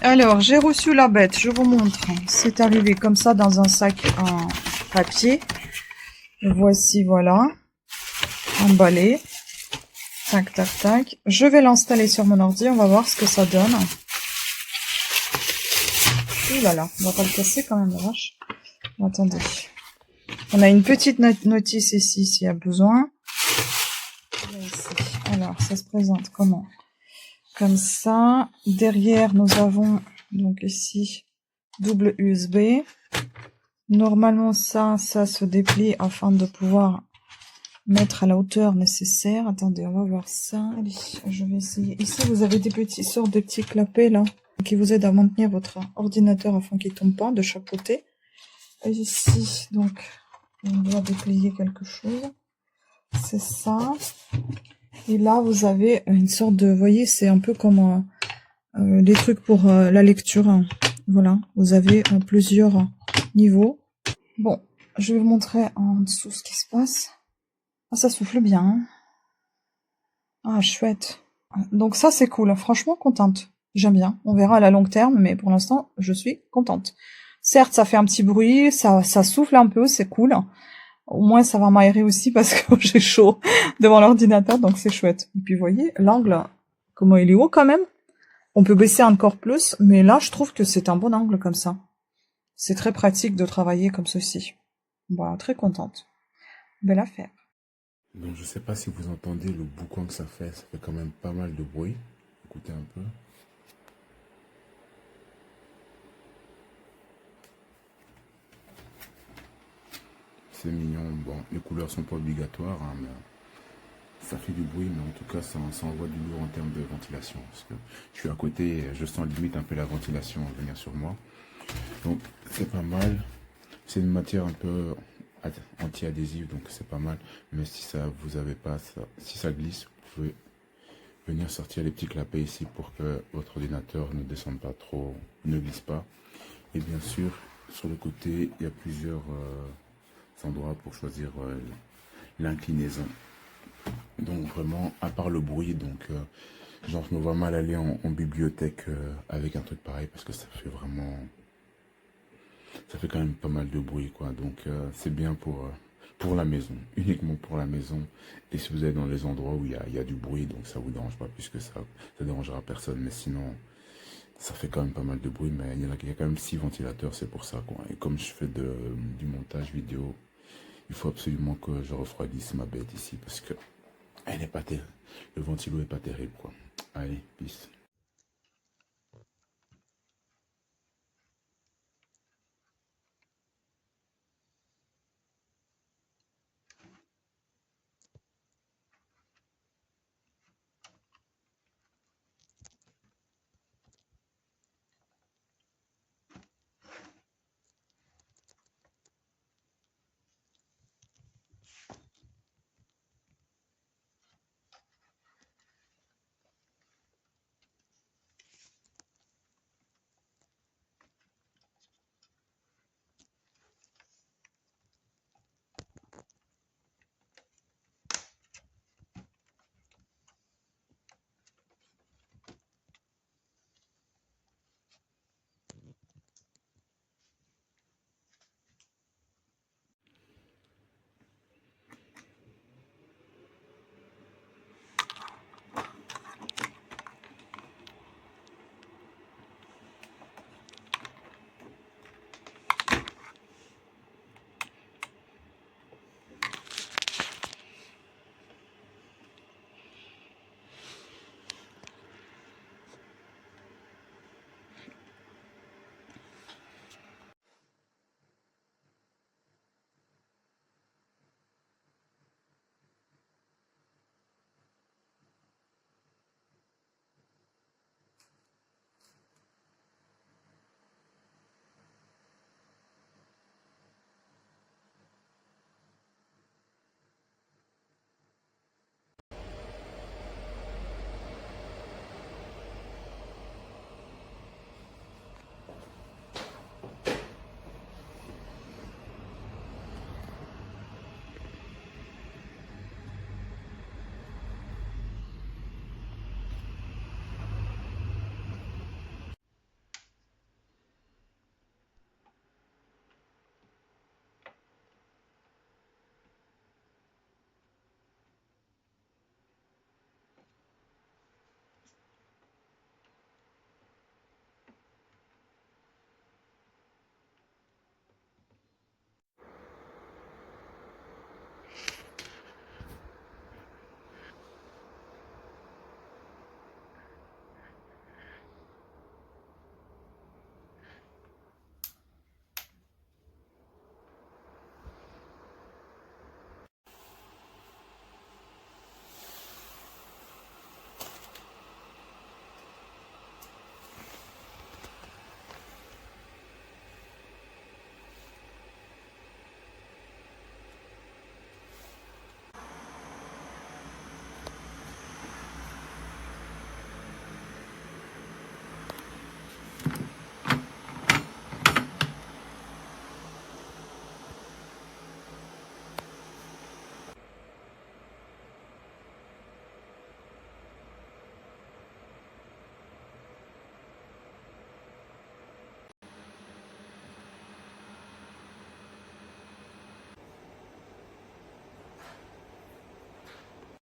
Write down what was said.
Alors, j'ai reçu la bête, je vous montre. C'est arrivé comme ça dans un sac en papier. Voici, voilà, emballé. Tac, tac, tac. Je vais l'installer sur mon ordi, on va voir ce que ça donne. Ouh là là, on va pas le casser quand même, la vache. Attendez. On a une petite notice ici, s'il y a besoin. Alors, ça se présente comment? Comme ça. Derrière, nous avons, donc ici, double USB. Normalement, ça se déplie afin de pouvoir mettre à la hauteur nécessaire. Attendez, on va voir ça. Allez, je vais essayer. Ici, vous avez des petits sortes de petits clapets, là, qui vous aident à maintenir votre ordinateur afin qu'il ne tombe pas de chaque côté. Et ici, donc, on doit déplier quelque chose. C'est ça. Et là, vous avez une sorte de... Vous voyez, c'est un peu comme des trucs pour la lecture. Hein. Voilà, vous avez plusieurs niveaux. Bon, je vais vous montrer en dessous ce qui se passe. Ah, ça souffle bien. Hein. Ah, chouette. Donc ça, c'est cool. Franchement, contente. J'aime bien. On verra à la longue terme, mais pour l'instant, je suis contente. Certes, ça fait un petit bruit, ça souffle un peu, c'est cool. Au moins, ça va m'aérer aussi parce que j'ai chaud devant l'ordinateur, donc c'est chouette. Et puis, vous voyez, l'angle, comment il est haut quand même. On peut baisser encore plus, mais là, je trouve que c'est un bon angle comme ça. C'est très pratique de travailler comme ceci. Voilà, très contente. Belle affaire. Donc je sais pas si vous entendez le boucan que ça fait quand même pas mal de bruit. Écoutez un peu. C'est mignon, bon, les couleurs sont pas obligatoires, hein, mais ça fait du bruit, mais en tout cas ça envoie du lourd en termes de ventilation. Parce que je suis à côté et je sens limite un peu la ventilation venir sur moi. Donc c'est pas mal. C'est une matière un peu anti-adhésive, donc c'est pas mal. Mais si ça vous avez pas ça, si ça glisse, vous pouvez venir sortir les petits clapets ici pour que votre ordinateur ne descende pas trop, ne glisse pas. Et bien sûr, sur le côté, il y a plusieurs endroits pour choisir l'inclinaison. Donc vraiment, à part le bruit, donc genre je me vois mal aller en bibliothèque avec un truc pareil parce que ça fait vraiment, ça fait quand même pas mal de bruit quoi. Donc c'est bien pour la maison, uniquement pour la maison. Et si vous êtes dans les endroits où il y a du bruit, donc ça vous dérange pas puisque ça dérangera personne. Mais sinon, ça fait quand même pas mal de bruit, mais il y a quand même 6 ventilateurs, c'est pour ça quoi. Et comme je fais du montage vidéo, il faut absolument que je refroidisse ma bête ici parce que elle est pas terrible. Le ventilo est pas terrible quoi. Allez, peace.